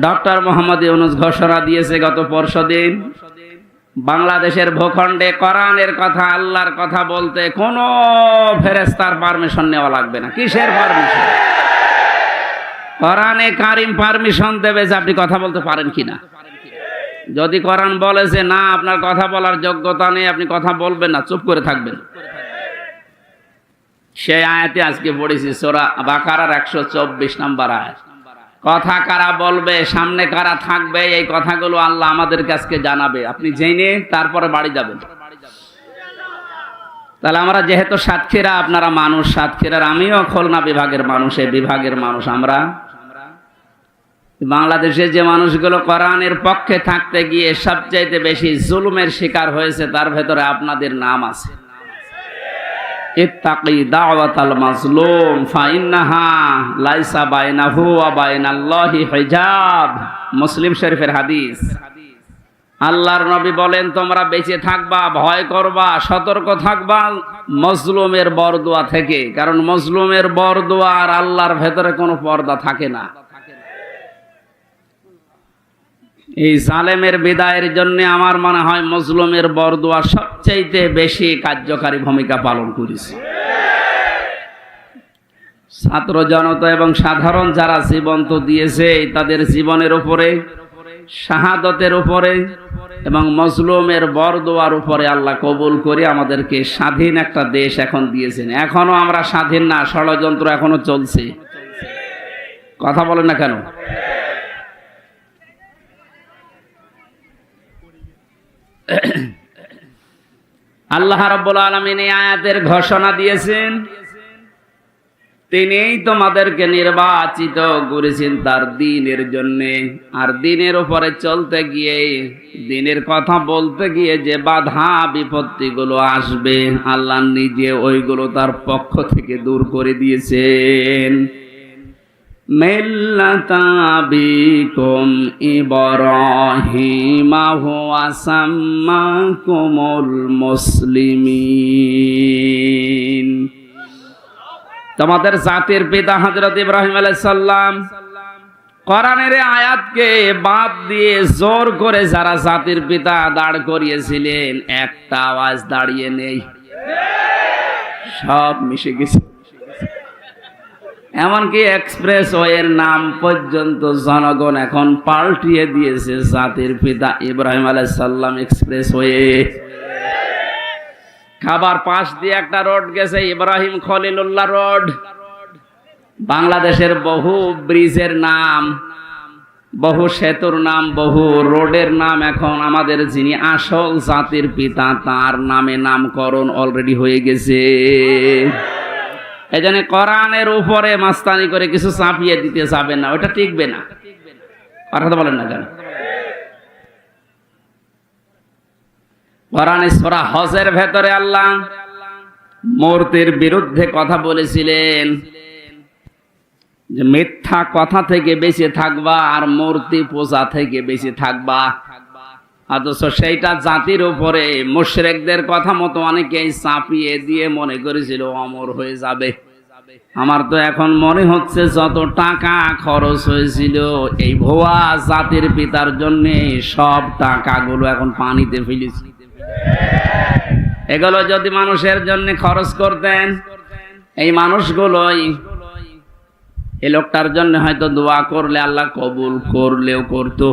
Doctor Mohammad Yunus ঘোষণা দিয়েছে গত পরশুদিন, বাংলাদেশের ভূখণ্ডে কোরআনের কথা, আল্লাহর কথা বলতে কোনো ফেরেশতার পারমিশন নেওয়া লাগবে না। কিসের পারমিশন? কোরআনে কারিম পারমিশন দেবে যে আপনি কথা বলতে পারেন কিনা। যদি কোরআন বলে যে না, আপনার কথা বলার যোগ্যতা নেই, আপনি কথা বলবেন না, চুপ করে থাকবেন, সেই আয়াতে আজকে পড়েছি সূরা বাকারার 124 নম্বর আয়াত। কথা কারা বলবে, সামনে কারা থাকবে, এই কথাগুলো আল্লাহ আমাদেরকে আজকে জানাবে। আপনি জেনে তারপরে বাড়ি যাবেন। তাহলে আমরা যেহেতু সাতক্ষীরা, আপনারা মানুষ সাতক্ষীরার, আমিও খুলনা বিভাগের মানুষ, এই বিভাগের মানুষ। আমরা বাংলাদেশে যে মানুষগুলো কোরআনের পক্ষে থাকতে গিয়ে সবচাইতে বেশি জুলুমের শিকার হয়েছে, তার ভেতরে আপনাদের নাম আছে। ইত্তাকি দাওয়াতাল মাজলুম ফাইন্নাহা লাইসা বাইনাহু ওয়া বাইনাল্লাহি হিজাব। মুসলিম শরীফের হাদিস। আল্লাহর নবী বলেন, তোমরা বেঁচে থাকবা, ভয় করবা, সতর্ক থাকবা মজলুমের বরদোয়া থেকে, কারণ মজলুমের বরদোয়া আর আল্লাহর ভেতরে কোনো পর্দা থাকে না। এই জালেমের বিদায়ের জন্য আমার মনে হয় মজলুমের বরদোয়া সবচেয়ে বেশি কার্যকারী ভূমিকা পালন করেছে। ছাত্র জনতা এবং সাধারণ যারা জীবন তো দিয়েছে, তাদের জীবনের উপরে, শাহাদতের উপরে এবং মজলুমের বরদোয়ার উপরে আল্লাহ কবুল করে আমাদেরকে স্বাধীন একটা দেশ এখন দিয়েছেন। এখনো আমরা স্বাধীন না, ষড়যন্ত্র এখনো চলছে। কথা বলেন না কেন? আল্লাহ রাব্বুল আলামিন এই আয়াতের ঘোষণা দিয়েছেন, তিনিই তোমাদেরকে নির্বাচিত করেছেন তার দ্বীনের জন্য। আর দ্বীনের উপরে চলতে গিয়ে, দ্বীনের কথা বলতে গিয়ে যে বাধা বিপত্তিগুলো আসবে, আল্লাহ নিজে ওইগুলো তার পক্ষ থেকে দূর করে দিয়েছেন। মিল্লাতা আবিকুম ইব্রাহিমা হুয়া সাম্মাকুমুল মুসলিমিন। তোমাদের জাতির পিতা হযরত ইব্রাহিম আলাইহিস সালাম। কোরআনের আয়াতকে বাদ দিয়ে জোর করে যারা জাতির পিতা দাঁড় করিয়েছিলেন, একটা আওয়াজ দাঁড়িয়ে নেই, সব মিশে গেছে। এমনকি এক্সপ্রেসওয়ের নাম পর্যন্ত জনগণ এখন পাল্টিয়ে দিয়েছে জাতির পিতা ইব্রাহিম আলাইহিস সালাম এক্সপ্রেসওয়ে। খাবার পাশ দিয়ে একটা রোড গেছে, ইব্রাহিম খলিলুল্লাহ রোড। বাংলাদেশের বহু ব্রিজের নাম, বহু সেতুর নাম, বহু রোডের নাম এখন আমাদের যিনি আসল জাতির পিতা তার নামে নামকরণ অলরেডি হয়ে গেছে। এজন্য কোরআনের উপরে মাস্তানি করে কিছু চাপিয়ে দিতে যাবেন না, ওটা টিকবে না। কথা বলেন না কেন? কোরআনে সূরা হজের ভেতরে আল্লাহ মূর্তির বিরুদ্ধে কথা বলেছিলেন যে মিথ্যা কথা থেকে বেঁচে থাকবা আর মূর্তি পূজা থেকে বেঁচে থাকবা। অথচ সেইটা জাতির উপরে মুশরিকদের কথা মতো অনেকেই চাপিয়ে দিয়ে মনে করেছিল অমর হয়ে যাবে। আমার তো এখন মনে হচ্ছে যত টাকা খরচ হয়েছিল এই ভুয়া জাতির পিতার জন্য, সব টাকাগুলো এখন পানিতে ফেলেছি। এগুলো যদি মানুষের জন্য খরচ করতেন, এই মানুষগুলোই এই লোকটার জন্য হয়তো দোয়া করলে আল্লাহ কবুল করলেও করতো,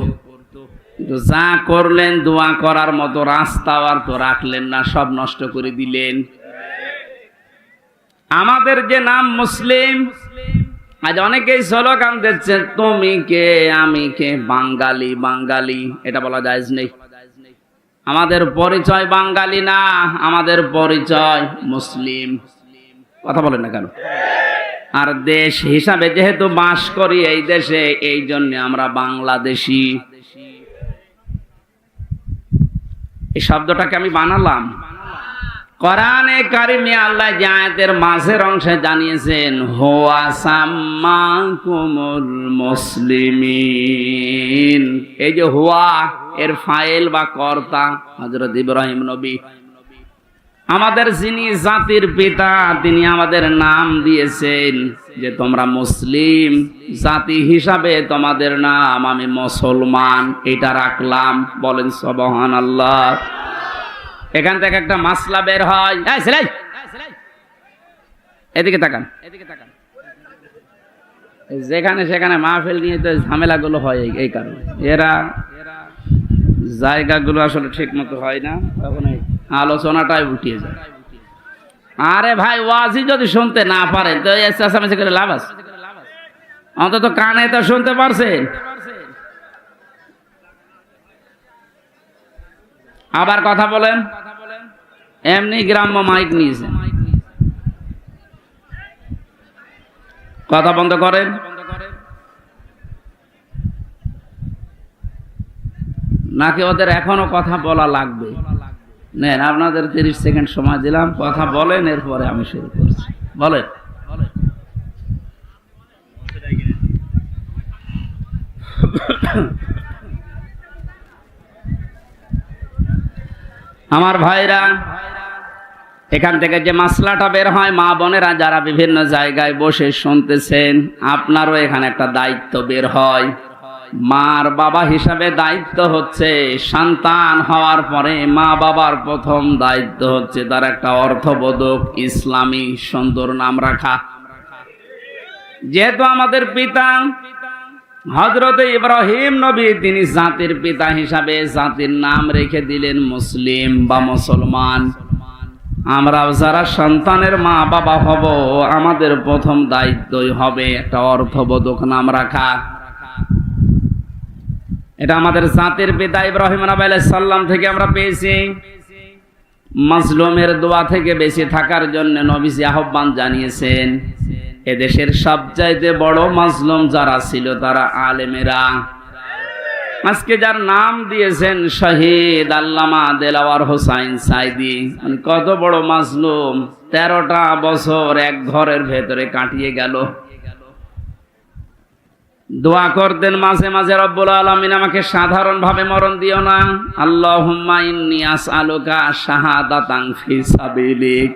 কিন্তু যা করলেন দোয়া করার মতো রাস্তা আর তো রাখলেন না, সব নষ্ট করে দিলেন। আমাদের যে নাম মুসলিম, আজ অনেকেই স্লোগান দিচ্ছে তুমি কে আমি কে, বাঙালি বাঙালি, এটা বলা জায়েজ নেই। আমাদের পরিচয় বাঙালি না, আমাদের পরিচয় মুসলিম। কথা বলেন না কেন? আর দেশ হিসাবে যেহেতু বাস করি এই দেশে, এই জন্য আমরা বাংলাদেশি। এই শব্দটাকে আমি বানালাম। কোরআনে কারিমে আল্লাহ যে আয়াতের মাঝের অংশে জানিয়েছেন হুয়া সাম্মাকুমুল মুসলিমিন, এই যে হুয়া এর ফাইল বা কর্তা হযরত ইব্রাহিম নবী। আমাদের যিনি জাতির পিতা তিনি আমাদের নাম দিয়েছেন যে তোমরা মুসলিম জাতি হিসাবে তোমাদের নাম আমি মুসলমান, এটা রাখলাম। বলেন সুবহানাল্লাহ। এখান থেকে একটা মাসলা বের হয়। এই ছেলে, এদিকে তাকান। যেখানে সেখানে মাহফিল নিয়ে তো ঝামেলাগুলো হয় এই কারণে। এরা জায়গাগুলো আসলে ঠিক মতো হয় না, তখন এই আলোচনাটাই উঠিয়ে যায়। আরে ভাই, ওয়াজি যদি শুনতে না পারেন তো চেঁচামেচি করে লাভ আছে? অন্তত কানে তো শুনতে পারছেন। আবার কথা বলেন, এমনি গ্রাম্য মাইক নিয়েছেন, কথা বন্ধ করেন। নাকি ওদের এখনো কথা বলা লাগবে? নেন, আপনাদের 30 সেকেন্ড সময় দিলাম, কথা বলেন, এরপরে আমি শুরু করছি। বলেন। আমার ভাইরা, এখান থেকে যে মাসলাটা বের হয়, মা বোনেরা যারা বিভিন্ন জায়গায় বসে শুনতেছেন, আপনারও এখানে একটা দায়িত্ব বের হয়। মার বাবা হিসাবে দায়িত্ব হচ্ছে, সন্তান হওয়ার পরে মা বাবার প্রথম দায়িত্ব হচ্ছে তার একটা অর্থবোধক ইসলামী সুন্দর নাম রাখা। যেহেতু আমাদের পিতা হযরত ইব্রাহিম নবী, তিনি জাতির পিতা হিসাবে জাতির নাম রেখে দিলেন মুসলিম বা মুসলমান। আমরাও যারা সন্তানের মা বাবা হব, আমাদের প্রথম দায়িত্বই হবে একটা অর্থবোধক নাম রাখা। এটা আমাদের জাতির পিতা ইব্রাহিম নবী আলাইহিস সালাম থেকে আমরা পেয়েছি। মাজলুমের দোয়া থেকে বেঁচে থাকার জন্য নবীজি আহ্বান জানিয়েছেন। এদেশের সবচাইতে বড় মাজলুম যারা ছিল তারা আলেমেরা। আজকে যার নাম দিয়েছেন শহীদ আল্লামা দেলাওয়ার হোসাইন সাইদি, মানে কত বড় মাজলুম, 13টা বছর এক ঘরের ভেতরে কাটিয়ে গেল। দোয়া করতেন মাঝে মাঝে, রব্বুল আলামিন আমাকে সাধারণ ভাবে মরণ দিও না, আল্লাহুম্মা ইন্নী আসআলুকা শাহাদাতান ফি সাবিলিক,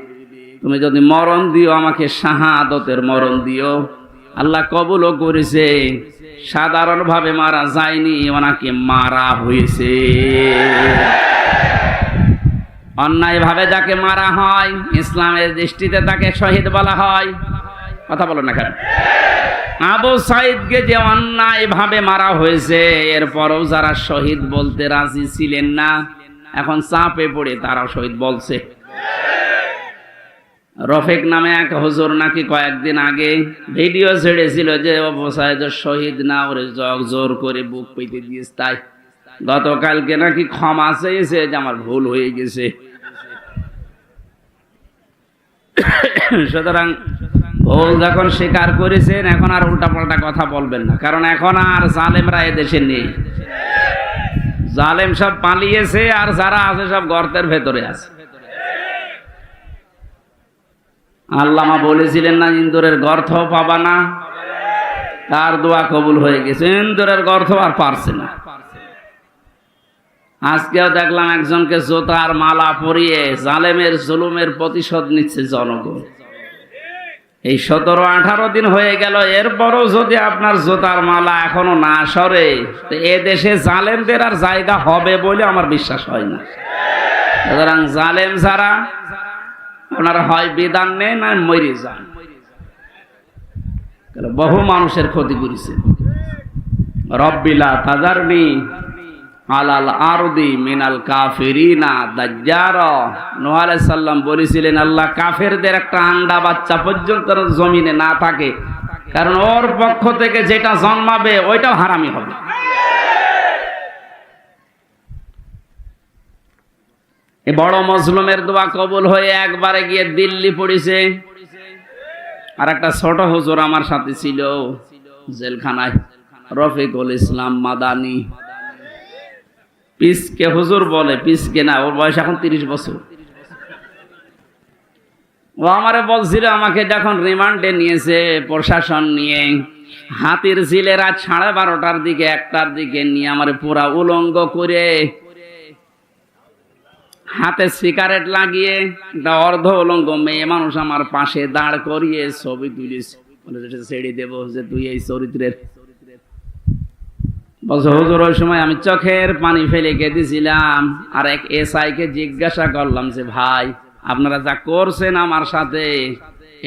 তুমি যদি মরণ দিও আমাকে শাহাদতের মরণ দিও। আল্লাহ কবুলও করেছে, সাধারণ ভাবে মারা যায়নি, ওনাকে মারা হয়েছে। অন্যায় ভাবে যাকে মারা হয়, ইসলামের দৃষ্টিতে তাকে শহীদ বলা হয়। কথা বলো না কেন? আবু সাইদকে যে অন্যায় ভাবে মারা হয়েছে, এরপরও যারা শহীদ বলতে রাজি ছিলেন না, এখন চাপে পড়ে তারা শহীদ বলছে। রফিক নামে এক হুজুর নাকি কয়েকদিন আগে ভিডিও ছেড়েছিল যে আবু সাইদ শহীদ না, ওরে জোর করে বুক পেতে দিয়েছে। তাই গতকালকে নাকি ক্ষমা চেয়েছে যে আমার ভুল হয়ে গেছে। সুতরাং ভুল যখন স্বীকার করেছেন, এখন আর উল্টাপাল্টা কথা বলবেন না, কারণ এখন আর জালেমরা এদেশে নেই। জালেম সব পালিয়েছে, আর যারা আছে সব গর্তের ভেতরে আছে। আল্লামা বলেছিলেন না, ইন্দুরের গর্ত পাবা না, তার দোয়া কবুল হয়ে গেছে। ইন্দুরের গর্ত আর পারছে না। আজকেও দেখলাম একজনকে জোতার মালা পরিয়ে জালেমের জুলুমের প্রতিশোধ নিচ্ছে জনগণ। এই 17-18 দিন হয়ে গেল, এরপরও যদি আপনার জোতার মালা এখনো না সরে, তো এ দেশে জালেমদের আর জায়গা হবে বলে আমার বিশ্বাস হয় না। সুতরাং জালেম যারা, আপনারা হয় বিধান নেন না মরে যান। বহু মানুষের ক্ষতি করেছে। রব্বিলা তাজারনি আলাল আরদি মিনাল কাফিরিনা দাজ্জারা। নূহ আলাইহিস সালাম বলেছিলেন, আল্লাহ কাফেরদের একটা আন্ডা বাচ্চা পর্যন্ত জমিনে না থাকে, কারণ ওর পক্ষ থেকে যেটা জন্মাবে ওইটাও হারামি হবে। এই বড় মজলুমের দোয়া কবুল হয়ে একবারে গিয়ে দিল্লি পড়েছে। আর একটা ছোট হুজুর আমার সাথে ছিল জেলখানায়, রফিকুল ইসলাম মাদানী। পিসকে হুজুর বলে, পিসকে না, ওর বয়স এখন 30 বছর। ও আমারে বলছিল, আমাকে যখন রিমান্ডে নিয়েছে প্রশাসন নিয়ে, হাতির ঝিলে রাত 12:30টার দিকে 1টার দিকে নিয়ে আমারে পুরা উলঙ্গ করে হাতে সিগারেট লাগিয়ে একটা অর্ধ উলঙ্গ মেয়ে মানুষ আমার পাশে দাঁড় করিয়ে ছবি তুলিস, ছেড়ে দেবো যে তুই এই চরিত্রের। বলছে হুজুর ওই সময় আমি চোখের পানি ফেলে কেঁদেছিলাম। আর এক এসআই কে জিজ্ঞাসা করলাম যে ভাই আপনারা যা করছেন আমার সাথে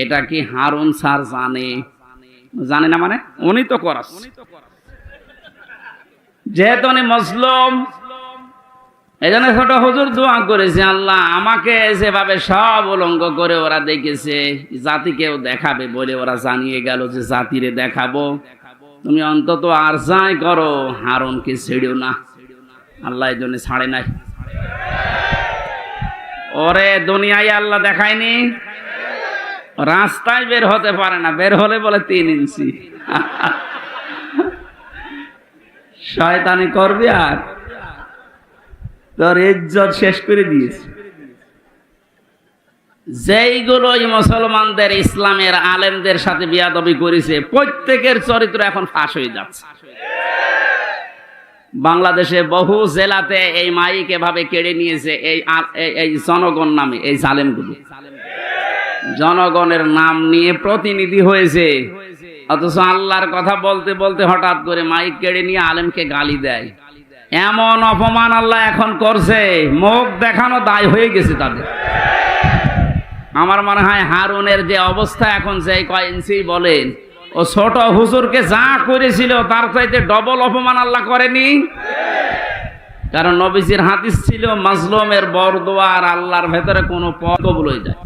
এটা কি হারুন স্যার জানে? জানে না মানে উনি তো করাচ্ছে, যেহেতু উনি মুসলিম এই জন্য ছোট হুজুর দোয়া করেছে, আল্লাহ আমাকে যেভাবে সব উলঙ্গ করে ওরা দেখেছে জাতিকেও দেখাবে বলে ওরা জানিয়ে গেল যে জাতিরে দেখাবো, তুমি অন্তত আর যাই করো হারুনকে ছেড়েও না। আল্লাহ এই জন্য ছাড়ে নাই। ওরে দুনিয়ায় আল্লাহ দেখায়নি, রাস্তায় বের হতে পারে না, বের হলে বলে 3 ইঞ্চি। শয়তানি করবি আর তোর ইজ্জত শেষ করে দিয়েছে। যেইগুলোই মুসলমানদের ইসলামের আলেমদের সাথে বিয়াদবি করেছে প্রত্যেকের চরিত্র এখন ফাঁস হয়ে যাচ্ছে। বাংলাদেশে বহু জেলাতে এই মাইক এভাবে কেড়ে নিয়েছে এই জনগণ নামে এই জালেমগুলো। জনগণের নাম নিয়ে প্রতিনিধি হয়েছে, অথচ আল্লাহর কথা বলতে বলতে হঠাৎ করে মাইক কেড়ে নিয়ে আলেমকে গালি দেয়। এমন অপমান আল্লাহ এখন করছে, মুখ দেখানো দায় হয়ে গেছে তাদের। আমার মনে হয় হারুনের যে অবস্থা এখন, যে কয় ইঞ্চি বলেন, ও ছোট হুজুরকে যা করেছিল তার চাইতে ডবল অপমান আল্লাহ করেনি? কারণ নবীজির হাদিস ছিল মাজলুমের বরদোয়া আর আল্লাহর ভেতরে কোনো পথ কবুল হয়ে যায়।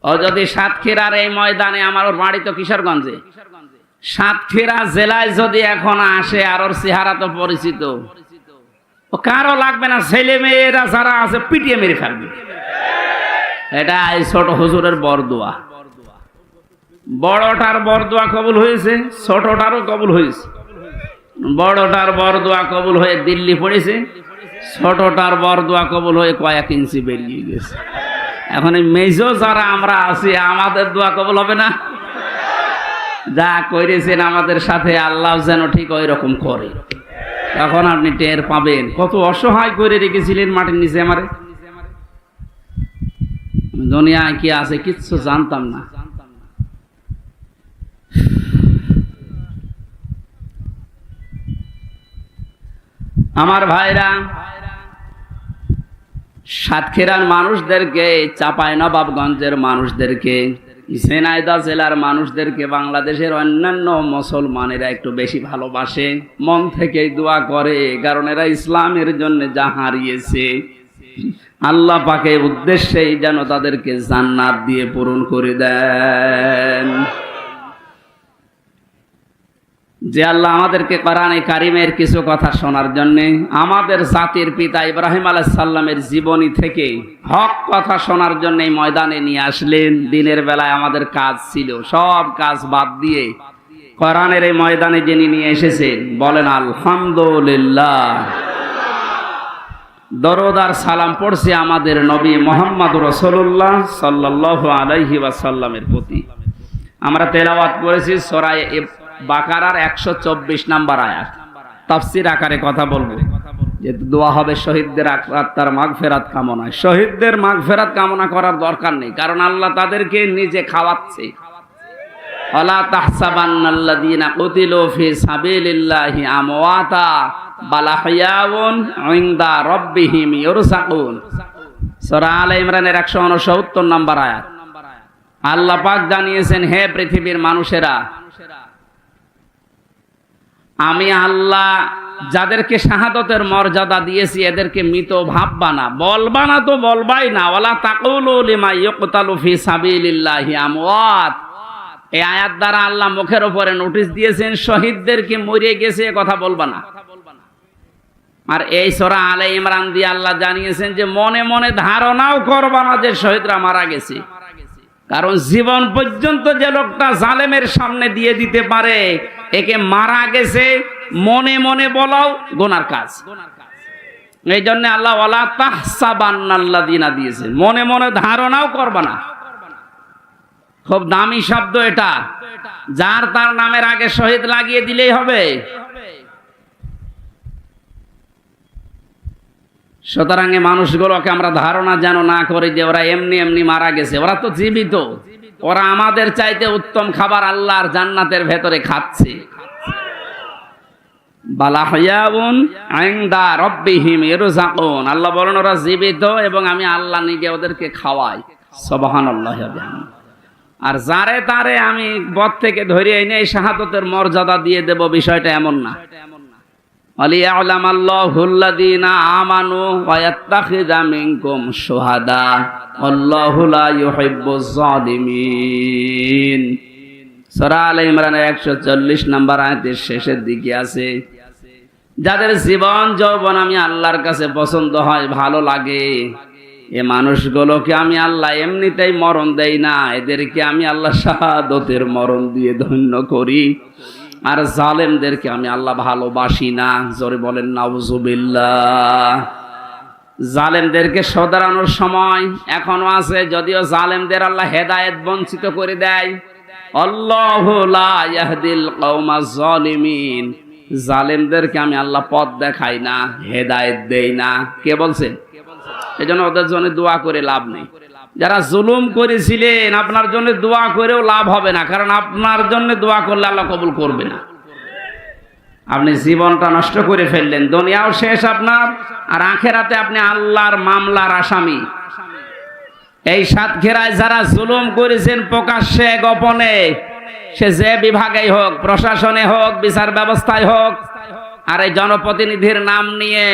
ও যদি সাতক্ষীরার এই ময়দানে, আমার বাড়ি তো কিশোরগঞ্জে, সাতক্ষীরা জেলায় যদি এখন আসে আর ওর চেহারা তো পরিচিত, ও কারো লাগবে না, ছেলে মেয়েরা যারা আছে পিটিয়ে মেরে ফেলবে। এটা এই ছোট হুজুরের বরদোয়া। বড়টার বরদোয়া কবুল হয়েছে, ছোটটারও কবুল হয়েছে। বড়টার বরদোয়া কবুল হয়ে দিল্লি পড়েছে, ছোটটার বরদোয়া কবুল হয়ে কয়েক ইঞ্চি বেরিয়ে গেছে। এখন এই মেজো যারা আমরা আছি আমাদের দোয়া কবুল হবে না? যা করেছেন আমাদের সাথে আল্লাহ যেন ঠিক ওই রকম করে, তখন আপনি টের পাবেন কত অসহায় করে রেখেছিলেন মাটির নিচে। আমারে দুনিয়ায় কি আছে কিচ্ছু জানতাম না। আমার ভাইরা, সাতক্ষীরার মানুষদেরকে, চাঁপাইনবাবগঞ্জের মানুষদেরকে, ঝিনাইদহ জেলার মানুষদেরকে বাংলাদেশের অন্যান্য মুসলমানেরা একটু বেশি ভালোবাসে, মন থেকেই দোয়া করে, কারণ এরা ইসলামের জন্য যা হারিয়েছে আল্লাহ পাকের উদ্দেশ্যেই যেন তাদেরকে জান্নাত দিয়ে পূরণ করে দেন। যে আল্লাহ আমাদেরকে কোরআনে কারিমের কিছু কথা শোনার জন্য, আমাদের জাতির পিতা ইব্রাহিম আলাইহিস সালামের জীবনী থেকে হক কথা শোনার জন্য এই ময়দানে নিয়ে আসলেন। দিনের বেলায় আমাদের কাজ ছিল, সব কাজ বাদ দিয়ে কোরআনের এই ময়দানে যিনি নিয়ে এসেছেন, বলেন আলহামদুলিল্লাহ। দরুদ আর সালাম পড়ছি আমাদের নবী মুহাম্মদ রাসূলুল্লাহ সাল্লাল্লাহু আলাইহি ওয়াসাল্লামের প্রতি। আমরা তেলাওয়াত করেছি সূরা বাকারার 124 নম্বর আয়াত। তাফসীর আকারে কথা বলবো, যে দোয়া হবে শহীদদের আত্মার মাগফিরাত কামনায়। শহীদদের মাগফিরাত কামনা করার দরকার নেই, কারণ আল্লাহ তাদেরকে নিজে খাওয়াচ্ছে। ওয়ালা তাহসাবান্নাল্লাযীনা কুতিলু ফি সাবিলিল্লাহি আমওয়াতা বাল আহইয়াউন ইনদা রাব্বিহিম ইরযাকুন। সূরা আলে ইমরানের 169 নম্বর আয়াত। আল্লাহ পাক জানিয়েছেন, হে পৃথিবীর মানুষেরা, আমি আল্লাহ যাদেরকে শাহাদতের মর্যাদা দিয়েছি এদেরকে মৃত ভাববা না, বলবা না তো বলবাই না। ওয়ালা তাকুলু লিমা ইউকতালু ফি সাবিলিল্লাহি আমওয়াত। এই আয়াত দ্বারা আল্লাহ মুখের উপরে নোটিশ দিয়েছেন, শহীদদেরকে মরে গেছে কথা বলবা না। আর এই সূরা আলে ইমরান দিয়ে আল্লাহ জানিয়েছেন যে মনে মনে ধারণাও করবা না যে শহীদরা মারা গেছে, কারণ জীবন পর্যন্ত যে লোকটা জালেমের সামনে দিয়ে দিতে পারে একে মারা গেছে মনে মনে বলাও গুনার কাজ। এই জন্য আল্লাহ ওয়ালা তাহসাবান্নাল্লাযীনা দিয়েছেন, মনে মনে ধারণাও করবা না। খুব দামি শব্দ এটা, যার তার নামের আগে শহীদ লাগিয়ে দিলেই হবে। সুতরাং এই মানুষগুলোকে আমরা ধারণা যেন না করি যে ওরা এমনি এমনি মারা গেছে। ওরা তো জীবিত, ওরা আমাদের চাইতে উত্তম খাবার আল্লাহর জান্নাতের ভেতরে খাচ্ছে। বালাহয়াউন ইনদা রাব্বিহিম ইরযাকুন, আল্লাহ বলেন ওরা জীবিত এবং আমি আল্লাহ নিজে ওদেরকে খাওয়াই। সুবহানাল্লাহি ওয়া বিহামদিহি। আর যারে তারে আমি পথ থেকে ধরে এনে এই শাহাদাতের মর্যাদা দিয়ে দেব, বিষয়টা এমন না। আলিয়ালামাল্লাহুল্লাযীনা আমানু ওয়া ইয়াত্তাখিযা মিনকুম শুহাদা আল্লাহু লা ইউহিব্বুজ জালিমিন। সূরা আলে ইমরানের 140 নম্বর আয়াতের শেষের দিকে আছে, যাদের জীবন যৌবন আমি আল্লাহর কাছে পছন্দ হয়, ভালো লাগে, এ মানুষগুলোকে আমি আল্লাহ এমনিতেই মরণ দেই না, এদেরকে আমি আল্লাহ শাহাদাতের মরণ দিয়ে ধন্য করি। আর জালেমদেরকে আমি আল্লাহ ভালোবাসি না। জোরে বলেন নাউজুবিল্লাহ। জালেমদেরকে শোধরানোর সময় এখনো আছে, যদিও জালেমদের আল্লাহ হেদায়েত বঞ্চিত করে দেয়। আল্লাহু লা ইয়াহদিল কওমাজ জালিমিন, জালেমদেরকে আমি আল্লাহ পথ দেখাই না, হেদায়েত দেই না। কে বলছে? এজন্য ওদের জন্য দোয়া করে লাভ নেই। যারা জুলুম করেছিলেন আপনার জন্য দোয়া করেও লাভ হবে না, কারণ আপনার জন্য দোয়া করলে আল্লাহ কবুল করবে না। আপনি জীবনটা নষ্ট করে ফেললেন, দুনিয়াও শেষ আপনার, আর আখেরাতে আপনি আল্লাহর মামলার আসামি। এই সাতক্ষীরায় যারা জুলুম করেছেন প্রকাশ্যে গোপনে, সে যে বিভাগেই হোক, প্রশাসনে হোক, বিচার ব্যবস্থায় হোক, আর এই জনপ্রতিনিধির নাম নিয়ে,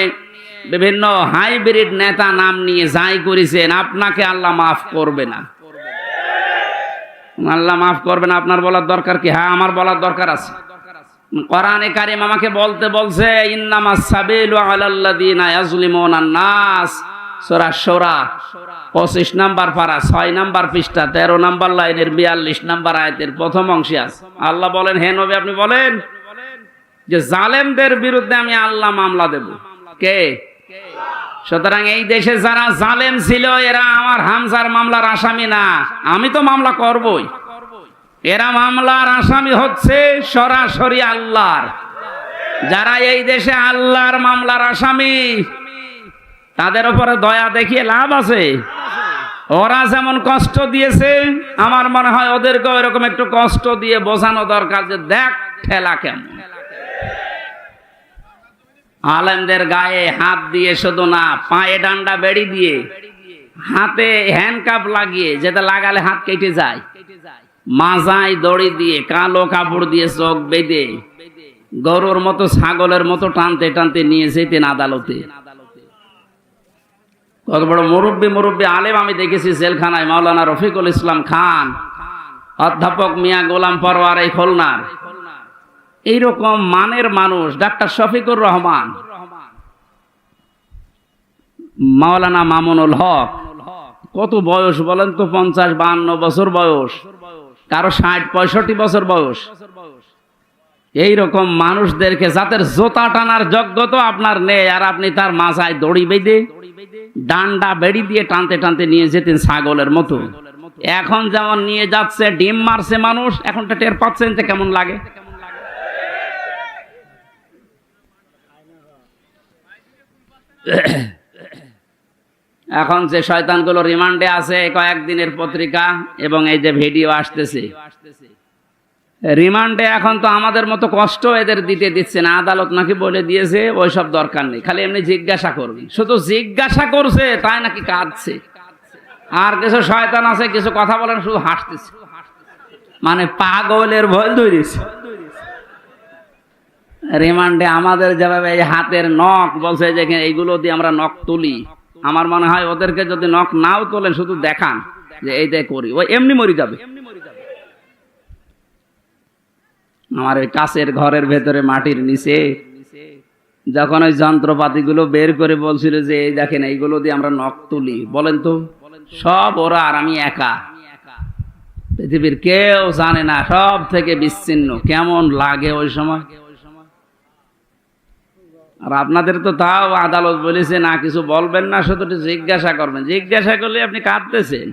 বিভিন্ন হাইব্রিড নেতা নাম নিয়ে যাই করেছেন, আপনাকে আল্লাহ মাফ করবে না। আল্লাহ মাফ করবে না। আপনার বলার দরকার কি? হ্যাঁ, আমার বলার দরকার আছে। কোরআনে কারীম আমাকে বলতে বলছে, ইন্নামাস সাবিলু আলাল্লাযীনা ইয়াজলিমুনান নাস। সূরা শূরা 25 নম্বর পারা 6 নম্বর পৃষ্ঠা 13 নম্বর লাইনের 42 নম্বর আয়াতের প্রথম অংশে আছে। আল্লাহ বলেন, হে নবী আপনি বলেন যে জালেমদের বিরুদ্ধে আমি আল্লাহ মামলা দেব। কে? সুতরাং এই দেশে যারা জালেম ছিল এরা আমার হামজার মামলার আসামি না, আমি তো মামলা করবই। এরা মামলার আসামি হচ্ছে সরাসরি আল্লাহর। যারা এই দেশে আল্লাহর মামলার আসামি, তাদের উপরে দয়া দেখিয়ে লাভ আছে? ওরা যেমন কষ্ট দিয়েছে, আমার মনে হয় ওদেরকে এরকম একটু কষ্ট দিয়ে বোঝানো দরকার যে দেখ ঠেলা কেমন। আলেমদের গায়ে হাত দিয়ে শুধু না, পায়ে ডান্ডা বেড়ি দিয়ে, হাতে হ্যান্ডকাপ লাগিয়ে, যেটা লাগালে হাত কেটে যায়, মাজায় দড়ি দিয়ে, কালো কাপড় দিয়ে চোখ বেঁধে, গরুর মতো ছাগলের মতো টানতে টানতে নিয়ে যেতেন আদালতে। কত বড় মুরব্বী আলেম আমি দেখেছি জেলখানায়। মাওলানা রফিকুল ইসলাম খান, অধ্যাপক মিয়া গোলাম পরওয়ার এই খুলনার, এইরকম মানের মানুষ, ডাক্তার শফিকুর রহমান, মাওলানা মামুনুল হক, কত বয়স বলেন তো? 50-52 বছর বয়স, কারো 60-65 বছর বয়স। এইরকম মানুষদেরকে, যাদের জোতা টানার যোগ্যতা আপনার নেই, আর আপনি তার মাথায় দড়ি বেঁধে ডান্ডা বেড়ি দিয়ে টানতে টানতে নিয়ে যেতেন ছাগলের মতো। এখন যেমন নিয়ে যাচ্ছে, ডিম মারছে মানুষ, এখনটা টের পাচ্ছেন যে কেমন লাগে। এখন যে শয়তানগুলো রিমান্ডে আছে, কয়েকদিনের পত্রিকা এবং এই যে ভিডিও আসতেছে, রিমান্ডে এখন তো আমাদের মতো কষ্ট এদের দিতে দিচ্ছে না। আদালত নাকি বলে দিয়েছে ওইসব দরকার নেই, খালি এমনি জিজ্ঞাসা করবে। শুধু জিজ্ঞাসা করছে তাই নাকি কাঁদছে। আর কিছু শয়তান আছে, কিছু কথা বলেন শুধু হাসতেছে, মানে পাগলের ভয় ধরেছে। রিমান্ডে আমাদের যেভাবে এই হাতের নখ বলছে যে এইগুলো দিয়ে আমরা নখ তুলি, আমার মনে হয় ওদেরকে যদি নখ নাও তোলেন, শুধু দেখান যে এইটাই করি, ও এমনি মরে যাবে। আমার ওই কাছের ঘরের ভেতরে মাটির নিচে যখন ওই যন্ত্রপাতিগুলো বের করে বলছিল যে এই দেখেন এইগুলো দিয়ে আমরা নখ তুলি, বলেন তো সব ওরা আর আমি একা, পৃথিবীর কেউ জানে না, সব থেকে বিচ্ছিন্ন। কেমন লাগে ওই সময়? আর আপনাদের তো তাও আদালত বলেছে না কিছু বলবেন না, শুধু জিজ্ঞাসা করবেন। জিজ্ঞাসা করলে আপনি কাঁদতেছেন।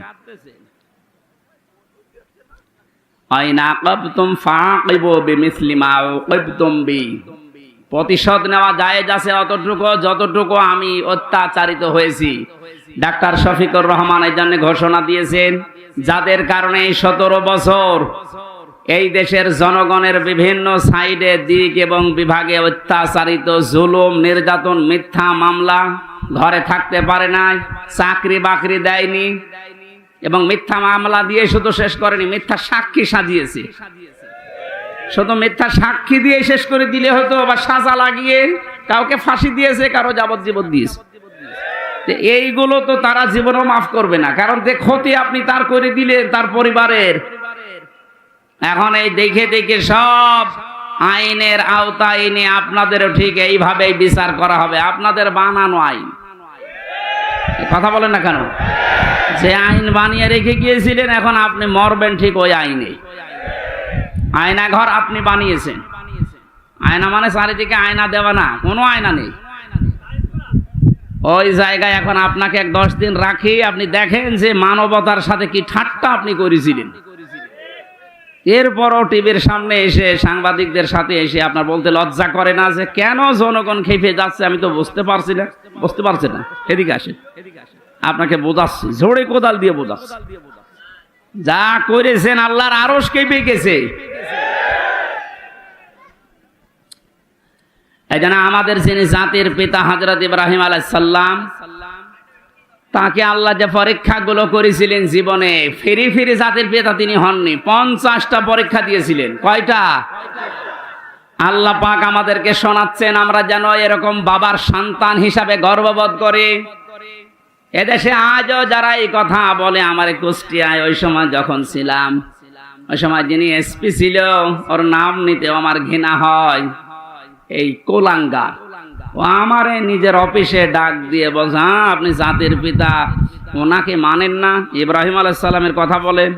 আইন আকাবতুম ফাকিবু বিমিসলি মা উকিবতুম বি, প্রতিশোধ নেওয়া জায়েজ আছে অতটুকু যতটুকু আমি অত্যাচারিত হয়েছি। ডাক্তার শফিকুর রহমান এই জন্য ঘোষণা দিয়েছেন, যাদের কারণে 17 বছর এই দেশের জনগণের বিভিন্ন সাইডে দিক এবং বিভাগে অত্যাচারিত, জুলুম, নির্যাতন, মিথ্যা মামলা, ঘরে থাকতে পারে নাই, চাকরি বাকরি দেয়নি, এবং মিথ্যা মামলা দিয়ে শুধু শেষ করেনি, মিথ্যা সাক্ষী সাজিয়েছে। শুধু মিথ্যা সাক্ষী দিয়ে শেষ করে দিলে হতো, বা সাজা লাগিয়ে কাউকে ফাঁসি দিয়েছে, কারো যাবজ্জীবন দিয়েছে। এইগুলো তো তারা জীবনও মাফ করবে না, কারণ যে ক্ষতি আপনি তার করে দিলেন তার পরিবারের। এখন এই দেখে দেখে সব আইনের আওতায় এনে আপনাদেরও ঠিক এইভাবেই বিচার করা হবে, আপনাদের বানানো আইন। কথা বলেন না কেন? যে আইন বানিয়ে রেখে গিয়েছিলেন, এখন আপনি মরবেন ঠিক ওই আইনে। আয়না ঘর আপনি বানিয়েছেন। আয়না মানে চারিদিকে আয়না দেওয়া না, কোনো আয়না নেই। ওই জায়গায় এখন আপনাকে 10 দিন রাখি, আপনি দেখেন যে মানবতার সাথে কি ঠাট্টা আপনি করেছিলেন। এরপরও টিভির সামনে এসে সাংবাদিকদের সাথে এসে আপনার বলতে লজ্জা করে না যে কেন জনগণ খেপে যাচ্ছে? আমি তো বুঝতে পারছি না। বুঝতে পারছে না? এদিকে আসেন, আপনাকে বোঝাচ্ছি, ঝোড়ে কোদাল দিয়ে বোঝাচ্ছি। যা করেছেন আল্লাহর আরশ কেঁপে গেছে। এই জন্য আমাদের যিনি জাতির পিতা হযরত ইব্রাহিম আলাইহিস সালাম, তাকে আল্লাহ যে পরীক্ষাগুলো করেছিলেন জীবনে, ফিরি ফিরি জাতির পিতা তিনি হননি। 50টা পরীক্ষা দিয়েছিলেন। কয়টা? আল্লাহ পাক আমাদেরকে শোনাচ্ছেন, আমরা যেন এরকম বাবার সন্তান হিসাবে গর্ববোধ করি। এদেশে আজও যারা এই কথা বলে, আমার কুষ্টিয়ায় ওই সময় যখন ছিলাম, ওই সময় যিনি এসপি ছিল, ওর নাম নিতেও আমার ঘৃণা হয়। এই কোলাঙ্গার, ও আমারে নিজের অফিসে ডাক দিয়ে বলছে, আপনি জাতির পিতা, ওনাকে মানেন না? ইব্রাহিম আলাইহিস সালামের কথা বলেন।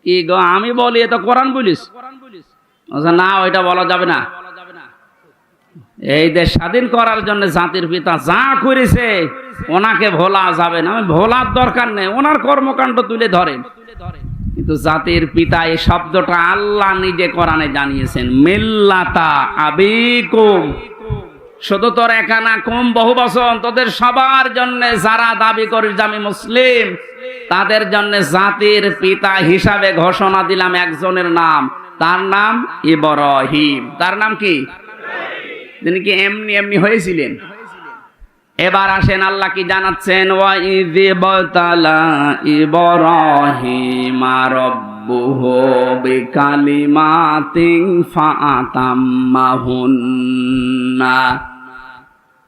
কি গো? আমি বলি এ তো কোরআন বলিস। না, ওইটা বলা যাবে না। এই দেশ স্বাধীন করার জন্য জাতির পিতা যা করেছে ওনাকে ভোলা যাবে না। ভোলার দরকার নেই, ওনার কর্মকাণ্ড তুলে ধরেন। কিন্তু জাতির পিতা এই শব্দটা আল্লাহ নিজে কোরআনে জানিয়েছেন, মিল্লাতা আবিকুম। শুধু তোর একা না, কম বহু বচন, তোদের সবার জন্য যারা দাবি করিস আমি মুসলিম, তাদের জন্য জাতির পিতা হিসাবে ঘোষণা দিলাম একজনের নাম, তার নাম ইব্রাহিম। তার নাম কি? তিনি কি এমনি এমনি হয়েছিলেন? এবার আসেন আল্লাহ কি জানাচ্ছেন, ওয়া ইয বাতালা ইব্রাহিমা রাব্বুহু বিকালিমাতিন ফাআতাম্মাহুন্না।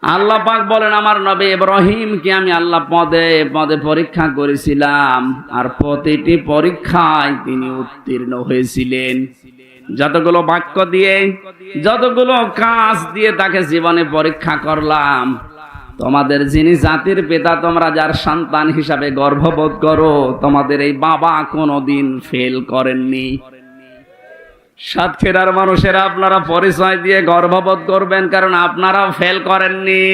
আল্লাহ পাক বলেন, আমার নবী ইব্রাহিমকে আমি আল্লাহ পদে পদে পরীক্ষা করেছিলাম, আর প্রতিটি পরীক্ষায় তিনি উত্তীর্ণ হয়েছিলেন। যতগুলো বাক্য দিয়ে, যতগুলো কাজ দিয়ে তাকে জীবনে পরীক্ষা করলাম, তোমাদের যিনি জাতির পিতা, তোমরা যার সন্তান হিসাবে গর্ববোধ করো, তোমাদের এই বাবা কোনোদিন ফেল করেননি। সাতক্ষীরার মানুষেরা আপনারা পরিচয় দিয়ে গর্ববোধ করবেন, কারণ আপনারাও ফেল করেননি।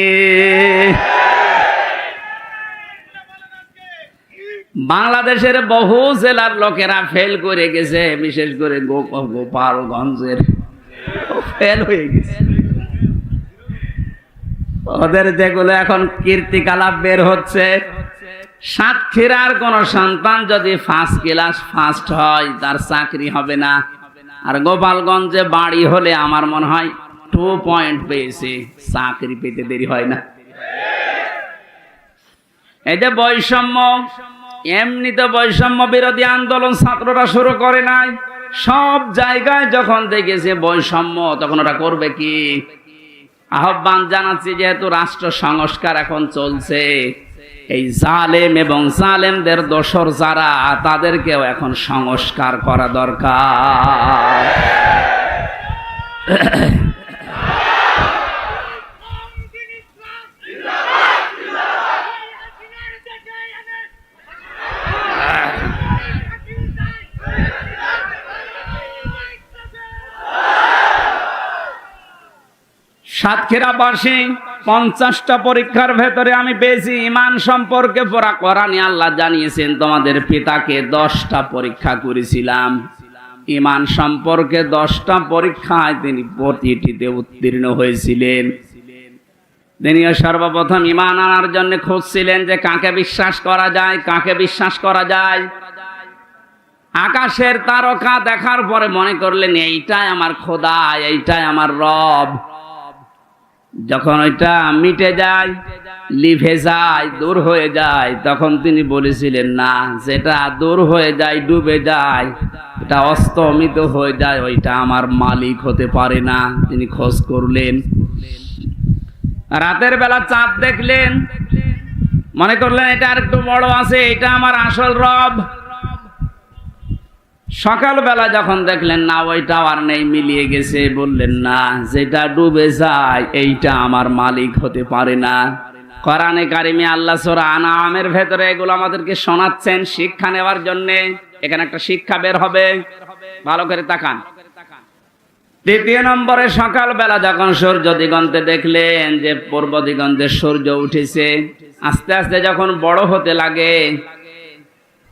বাংলাদেশের বহু জেলার লোকেরা ফেল করে গেছে, বিশেষ করে গোপালগঞ্জের ফেল হয়ে গেছে। ওদের যেগুলো এখন কীর্তিকলাপ বের হচ্ছে, সাতক্ষীরার কোন সন্তান যদি ফার্স্ট ক্লাস ফার্স্ট হয়, তার চাকরি হবে না। আর গোপালগঞ্জে বাড়ি হলে আমার মনে হয় 2 পয়েন্ট পেয়েছে, চাকরি পেতে দেরি হয় না। এই যে বৈষম্য, এমনিতে বৈষম্য বিরোধী আন্দোলন ছাত্ররা শুরু করে নাই। সব জায়গায় যখন দেখেছে বৈষম্য, তখন ওরা করবে কি? আহ্বান জানাচ্ছি, যেহেতু রাষ্ট্র সংস্কার এখন চলছে, এই জালেম এবং জালেমদের দোসর যারা, তাদেরকেও এখন সংস্কার করা দরকার। সাতক্ষীরাবাসী 50টা পরীক্ষার ভেতরে আমি পেয়েছি ঈমান সম্পর্কে পড়া কোরআনে আল্লাহ জানিয়েছেন, তোমাদের পিতাকে 10টা পরীক্ষা করেছিলাম। ঈমান সম্পর্কে 10টা পরীক্ষায় তিনি প্রতিটিতে উত্তীর্ণ হয়েছিলেন। তিনিও সর্বপ্রথম ঈমান আনার জন্য খুঁজছিলেন যে কাকে বিশ্বাস করা যায়, কাকে বিশ্বাস করা যায়। আকাশের তারকা দেখার পরে মনে করলেন এইটাই আমার খোদা, এইটাই আমার রব। যখন ওইটা মিটে যায়, লিভে যায়, দূর হয়ে যায়, তখন তিনি বলেছিলেন না, যেটা দূর হয়ে যায়, ডুবে যায়, এটা অস্তমিত হয়ে যায়, ওইটা আমার মালিক হতে পারে না। তিনি খোঁজ করলেন। রাতের বেলা চাঁদ দেখলেন, মনে করলেন এটা আর একটু বড় আছে, এটা আমার আসল রব। সকালবেলা যখন দেখলেন না, ওইটাও আর নেই, মিলিয়ে গেছে, বললেন না, যেটা ডুবে যায় এইটা আমার মালিক হতে পারে না। কোরআনে কারিমে আল্লাহ সূরা আনআমের ভেতরে এগুলো আমাদেরকে শোনাচ্ছেন শিক্ষা নেওয়ার জন্য। এখানে একটা শিক্ষা বের হবে, ভালো করে তাকান। দ্বিতীয় নম্বরে, সকালবেলা যখন সূর্য দিগন্তে দেখলেন যে পূর্ব দিগন্তে সূর্য উঠেছে, আস্তে আস্তে যখন বড় হতে লাগে,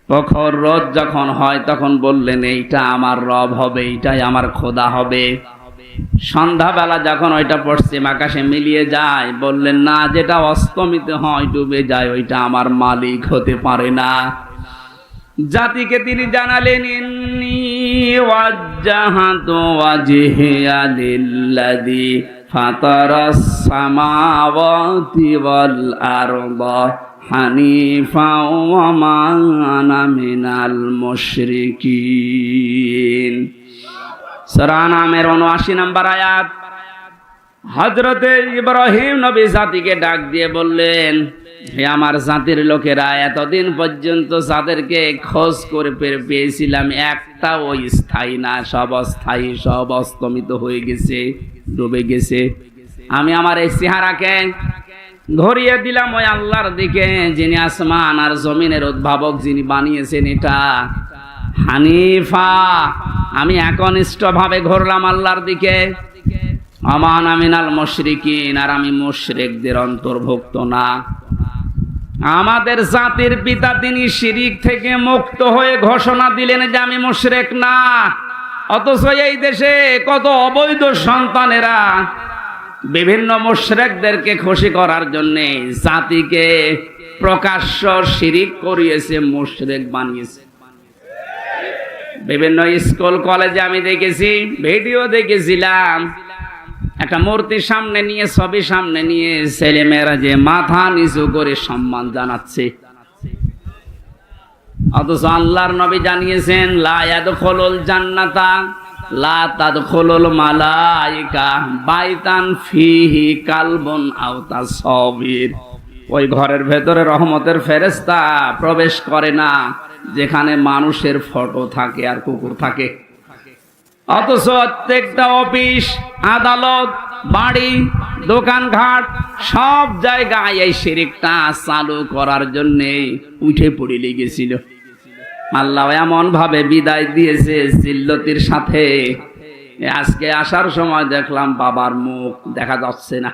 প্রখর রোদ যখন হয়, তখন বললেন এইটা আমার রব হবে, এইটাই আমার খোদা হবে। সন্ধ্যাবেলা যখন ওইটা পশ্চিম আকাশে মিলিয়ে যায়, বললেন না, যেটা অস্তমিত হয়, ডুবে যায়, ওইটা আমার মালিক হতে পারে না। জাতিকে তিনি জানালেন, ইন্নী ওয়াজ্জাহাতু ওয়াজহিয়া লিল্লাযী ফাতারাস সামাওয়াতি ওয়াল আরদা হানিফা ওয়া মা আনা মিনাল মুশরিকিন। সূরা আনআমের ৭৯ নম্বর আয়াত। হযরতে ইব্রাহিম নবী জাতিকে ডাক দিয়ে বললেন, হে আমার জাতির লোকেরা, এতদিন পর্যন্ত যাদেরকে খোঁজ করে পেয়েছিলাম, একটাও স্থায়ী না, সব অস্থায়ী, সব অস্তমিত হয়ে গেছে, ডুবে গেছে। আমি আমার এই চেহারাকে ধরিয়ে দিলাম ওই আল্লাহর দিকে, যিনি আসমান আর জমিনের উদ্ভাবক, যিনি বানিয়েছেন এটা। হানিফা, আমি একনিষ্ঠ ভাবে ঘুরলাম আল্লাহর দিকে। আমান আমিনাল মুশরিকিন, আর আমি মুশরিকদের অন্তর্ভুক্ত না। আমাদের জাতির পিতা তিনি শিরিক থেকে মুক্ত হয়ে ঘোষণা দিলেন যে আমি মুশরিক না। অথচ এই দেশে কত অবৈধ সন্তানেরা বিভিন্ন মুশরিকদেরকে খুশি করার জন্য জাতিকে প্রকাশ্য শিরিক করিয়েছে, মুশরিক বানিয়েছে। বিভিন্ন স্কুল কলেজে আমি দেখেছি, ভিডিও দেখেছিলাম, একটা মূর্তি সামনে নিয়ে, ছবি সামনে নিয়ে ছেলেমেয়েরা যে মাথা নিচু করে সম্মান জানাচ্ছে। অথচ আল্লাহর নবী জানিয়েছেন, লা ইয়াদখুলুল জান্নাতা লা তাদখুলুল মালায়েকা বাইতান ফিহি কালবুন আও তাসবির। ওই ঘরের ভেতরে রহমতের ফেরেশতা প্রবেশ করে না যেখানে মানুষের ফটো থাকে আর কুকুর থাকে। অথচ প্রত্যেকটা অফিস, আদালত, বাড়ি, দোকানঘাট, সব জায়গায় এই শিরকটা চালু করার জন্য উঠে পড়ে লেগেছিল। আল্লাহ এমন ভাবে বিদায় দিয়েছে জিল্লতির সাথে। আজকে আসার সময় দেখলাম বাবার মুখ দেখা যাচ্ছে না।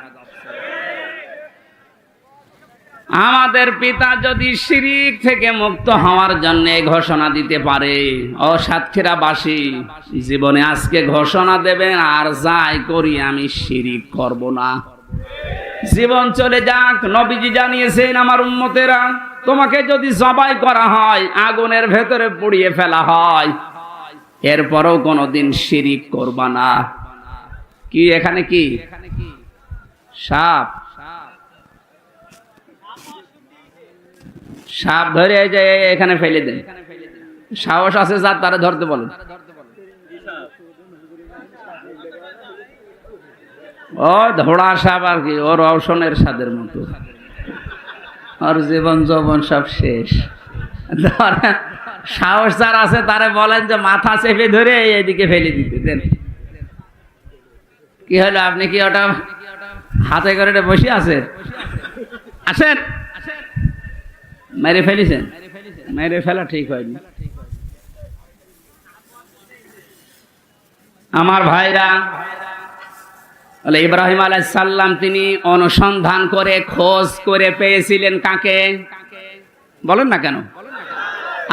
আমাদের পিতা যদি শিরিক থেকে মুক্ত হওয়ার জন্য ঘোষণা দিতে পারে, ও সাতক্ষীরাবাসী জীবনে আজকে ঘোষণা দেবেন, আর যাই করি আমি শিরিক করব না। জীবন চলে যাক, নবীজি জানিয়েছেন, আমার উম্মতেরা, তোমাকে যদি জবাই করা হয়, আগুনের ভেতরে পুড়িয়ে ফেলা হয়, এরপরেও কোনোদিন শিরিক করবা না। কি এখানে কি সাপ? সাপ ধরে এখানে ফেলে দেন। সাহস আছে যার, তারা ধরতে বলেন। ও ধোড়া সাপ আর কি, ও রওশনের সাদের মতো, আর জীবন যৌবন সব শেষ। সাহস যার আছে তারা বলেন যে মাথা চেপে ধরে এদিকে ফেলে দিতে দেন। কি হলো, আপনি কি ওটা হাতে করে বসে আছেন? আসেন, মেরে ফেলেছেন? মেরে ফেলা ঠিক হয়নি। আমার ভাইরা, ইব্রাহিম আলাইহিস সালাম তিনি অনুসন্ধান করে খোঁজ করে পেয়েছিলেন কাকে? বলেন না কেন?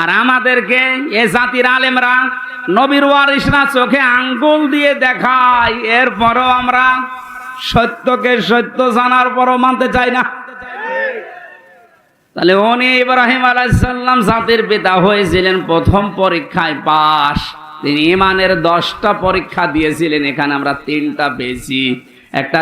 আর আমাদেরকে এ জাতির আলেমরা নবীর ওয়ারিসরা চোখে আঙ্গুল দিয়ে দেখায়, এরপরও আমরা সত্যকে সত্য জানার পরও মানতে চাই না। তাহলে উনি ইব্রাহিম আলাইহিস সালাম জাতির পিতা হয়েছিলেন, প্রথম পরীক্ষায় পাস। তিনি ঈমানের 10টা পরীক্ষা দিয়েছিলেন, এখানে আমরা 3টা পেয়েছি। একটা